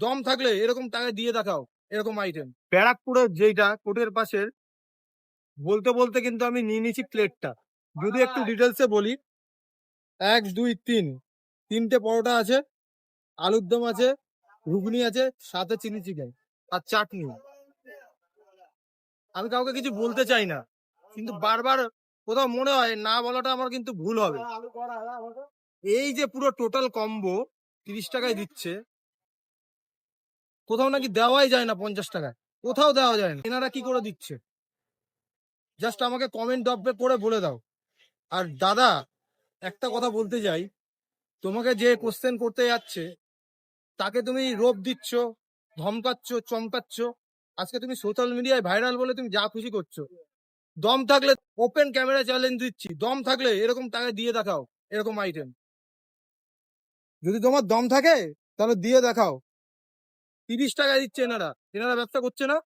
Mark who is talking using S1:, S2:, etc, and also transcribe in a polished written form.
S1: দম থাকলে এরকম টাকা দিয়ে দেখাও, এরকম আইটেম। ব্যারাকপুরের যেটা কোর্টের পাশের, বলতে বলতে কিন্তু আমি নিয়ে নিয়েছি প্লেটটা। যদি একটু ডিটেলসে বলি, 1 2 3 তিনটে পরোটা আছে, আলুর দম আছে, ঘুগনি আছে, সাথে চিলি চিকেন আর চাটনি। আমি কাউকে কিছু বলতে চাই না, কিন্তু বারবার কোথাও মনে হয় না বলাটা আমার কিন্তু ভুল হবে। এই যে পুরো টোটাল কম্বো 30 টাকায় দিচ্ছে, কোথাও নাকি দেওয়াই যায় না 50 টাকায়, কোথাও দেওয়া যায় না। এনারা কি করে দিচ্ছে, জাস্ট আমাকে কমেন্ট ড্রপে করে বলে দাও। আর দাদা, একটা কথা বলতে চাই, তোমাকে যে কোশ্চেন করতে যাচ্ছে তাকে তুমি রোপ দিচ্ছ, ধমকাচ্ছ, চমকাচ্ছ। আজকে তুমি সোশ্যাল মিডিয়ায় ভাইরাল বলে তুমি যা খুশি করছো। দম থাকলে ওপেন ক্যামেরা চ্যালেঞ্জ দিচ্ছি, দম থাকলে এরকম টাকা দিয়ে দেখাও, এরকম আইটেম। যদি তোমার দম থাকে তাহলে দিয়ে দেখাও। 30 টাকায় দিচ্ছে এনারা, এনারা ব্যবসা করছে না।